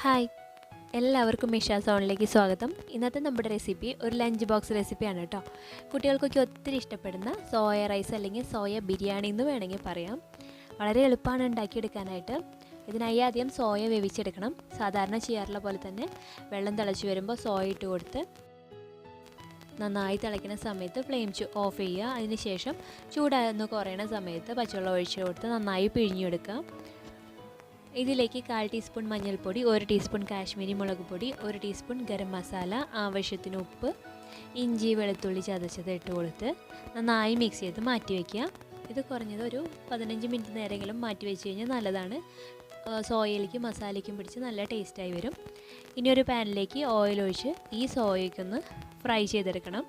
Hi, എല്ലാവർക്കും മിഷാസ് ഓണിലേക്ക് സ്വാഗതം. ഇന്നത്തെ നമ്മുടെ റെസിപ്പി ഒരു ലഞ്ച് ബോക്സ് റെസിപ്പിയാണ് കേട്ടോ. കുട്ടികൾക്കൊക്കെ ഒത്തിരി ഇഷ്ടപ്പെടുന്ന സോയ റൈസ് അല്ലെങ്കിൽ സോയ ബിരിയാണി എന്ന് വേണമെങ്കിൽ പറയാം. വളരെ എളുപ്പമാണ് ഉണ്ടാക്കിയെടുക്കാനായിട്ട്. ഇതിനായി ആദ്യം സോയ വേവിച്ചെടുക്കണം. സാധാരണ ചെയ്യാറുള്ള പോലെ തന്നെ വെള്ളം തിളച്ച് വരുമ്പോൾ സോയ ഇട്ട് കൊടുത്ത് നന്നായി തിളയ്ക്കുന്ന സമയത്ത് ഫ്ലെയിം ഓഫ് ചെയ്യുക. അതിനുശേഷം ചൂടായൊന്ന് കുറയുന്ന സമയത്ത് പച്ചവെള്ളം ഒഴിച്ച് കൊടുത്ത് നന്നായി പിഴിഞ്ഞെടുക്കുക. ഇതിലേക്ക് 1/4 ടീസ്പൂൺ മഞ്ഞൾപ്പൊടി, 1 ടീസ്പൂൺ കാശ്മീരി മുളക് പൊടി, 1 ടീസ്പൂൺ ഗരം മസാല, ആവശ്യത്തിന് ഉപ്പ്, ഇഞ്ചി വെളുത്തുള്ളി ചതച്ചത് ഇട്ട് കൊടുത്ത് നന്നായി മിക്സ് ചെയ്ത് മാറ്റി വയ്ക്കുക. ഇത് കുറഞ്ഞത് ഒരു 15 മിനിറ്റ് നേരമെങ്കിലും മാറ്റി വെച്ച് കഴിഞ്ഞാൽ നല്ലതാണ്. സോയയിലേക്കും മസാലയ്ക്കും പിടിച്ച് നല്ല ടേസ്റ്റായി വരും. ഇനി ഒരു പാനിലേക്ക് ഓയിൽ ഒഴിച്ച് ഈ സോയയ്ക്കൊന്ന് ഫ്രൈ ചെയ്തെടുക്കണം.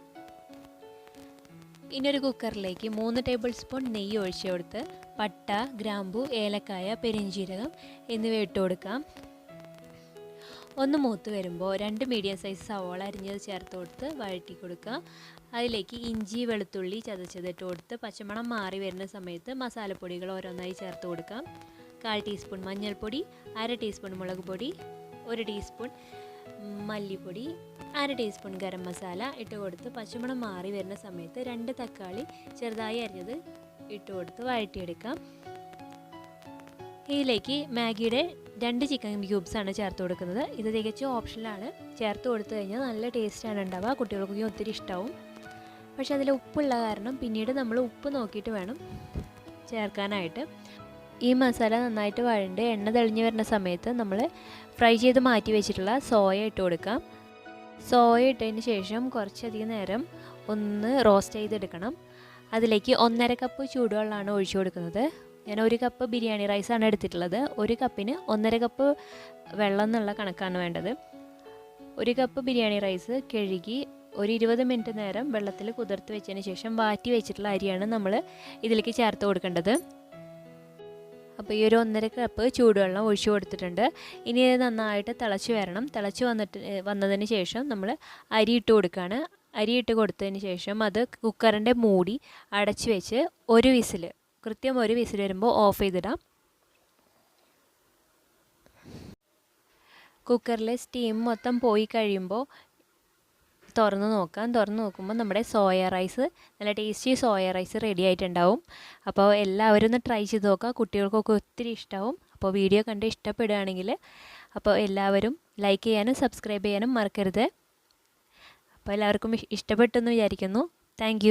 ഇനി ഒരു കുക്കറിലേക്ക് 3 ടേബിൾ സ്പൂൺ നെയ്യ് ഒഴിച്ച് കൊടുത്ത് പട്ട, ഗ്രാമ്പു, ഏലക്കായ, പെരിഞ്ജീരകം എന്നിവ ഇട്ട് കൊടുക്കാം. ഒന്ന് മൂത്ത് വരുമ്പോൾ 2 മീഡിയം സൈസ് സവോള അരിഞ്ഞത് ചേർത്ത് കൊടുത്ത് വഴറ്റി കൊടുക്കുക. അതിലേക്ക് ഇഞ്ചി വെളുത്തുള്ളി ചതച്ചത് ഇട്ട് കൊടുത്ത് പച്ചമണം മാറി വരുന്ന സമയത്ത് മസാലപ്പൊടികൾ ഓരോന്നായി ചേർത്ത് കൊടുക്കാം. 1/4 ടീസ്പൂൺ മഞ്ഞൾപ്പൊടി, 1/2 ടീസ്പൂൺ മുളക് പൊടി, 1 ടീസ്പൂൺ മല്ലിപ്പൊടി, 1/2 ടീസ്പൂൺ ഗരം മസാല ഇട്ട് കൊടുത്ത് പച്ചമണം മാറി വരുന്ന സമയത്ത് 2 തക്കാളി ചെറുതായി അരിഞ്ഞത് ഇട്ട് കൊടുത്ത് വഴറ്റിയെടുക്കാം. ഇതിലേക്ക് മാഗിയുടെ 2 ചിക്കൻ ക്യൂബ്സാണ് ചേർത്ത് കൊടുക്കുന്നത്. ഇത് തികച്ചും ഓപ്ഷനിലാണ്. ചേർത്ത് കൊടുത്തു കഴിഞ്ഞാൽ നല്ല ടേസ്റ്റാണ് ഉണ്ടാവുക. കുട്ടികൾക്കൊക്കെ ഒത്തിരി ഇഷ്ടമാവും. പക്ഷേ അതിൽ ഉപ്പുള്ള കാരണം പിന്നീട് നമ്മൾ ഉപ്പ് നോക്കിയിട്ട് വേണം ചേർക്കാനായിട്ട്. ഈ മസാല നന്നായിട്ട് വഴണ്ട് എണ്ണ തെളിഞ്ഞ് വരുന്ന സമയത്ത് നമ്മൾ ഫ്രൈ ചെയ്ത് മാറ്റി വെച്ചിട്ടുള്ള സോയ ഇട്ട് കൊടുക്കാം. സോയ ഇട്ടതിന് ശേഷം കുറച്ചധികം നേരം ഒന്ന് റോസ്റ്റ് ചെയ്തെടുക്കണം. അതിലേക്ക് 1/2 കപ്പ് ചൂടുവെള്ളമാണ് ഒഴിച്ചു കൊടുക്കുന്നത്. ഞാൻ 1 കപ്പ് ബിരിയാണി റൈസാണ് എടുത്തിട്ടുള്ളത്. 1 കപ്പിന് 1/2 കപ്പ് വെള്ളം എന്നുള്ള കണക്കാണ് വേണ്ടത്. 1 കപ്പ് ബിരിയാണി റൈസ് കഴുകി ഒരു 20 മിനിറ്റ് നേരം വെള്ളത്തിൽ കുതിർത്ത് വെച്ചതിന് ശേഷം വാറ്റി വെച്ചിട്ടുള്ള അരിയാണ് നമ്മൾ ഇതിലേക്ക് ചേർത്ത് കൊടുക്കേണ്ടത്. അപ്പോൾ ഈ ഒരു 1/2 കപ്പ് ചൂടുവെള്ളം ഒഴിച്ചു കൊടുത്തിട്ടുണ്ട്. ഇനി ഇത് നന്നായിട്ട് തിളച്ച് വരണം. തിളച്ച് വന്നതിന് ശേഷം നമ്മൾ അരി ഇട്ട് കൊടുക്കുകയാണ്. അരി ഇട്ട് കൊടുത്തതിന് ശേഷം അത് കുക്കറിൻ്റെ മൂടി അടച്ച് വെച്ച് കൃത്യം ഒരു വിസിൽ വരുമ്പോൾ ഓഫ് ചെയ്തിടാം. കുക്കറിലെ സ്റ്റീം മൊത്തം പോയി കഴിയുമ്പോൾ തുറന്ന് നോക്കാം. തുറന്ന് നോക്കുമ്പോൾ നമ്മുടെ സോയ റൈസ്, നല്ല ടേസ്റ്റി സോയ റൈസ് റെഡി ആയിട്ടുണ്ടാവും. അപ്പോൾ എല്ലാവരും ഒന്ന് ട്രൈ ചെയ്ത് നോക്കുക. കുട്ടികൾക്കൊക്കെ ഒത്തിരി ഇഷ്ടമാവും. അപ്പോൾ വീഡിയോ കണ്ട് ഇഷ്ടപ്പെടുകയാണെങ്കിൽ എല്ലാവരും ലൈക്ക് ചെയ്യാനും സബ്സ്ക്രൈബ് ചെയ്യാനും മറക്കരുത്. അപ്പോൾ എല്ലാവർക്കും ഇഷ്ടപ്പെട്ടെന്ന് വിചാരിക്കുന്നു. താങ്ക്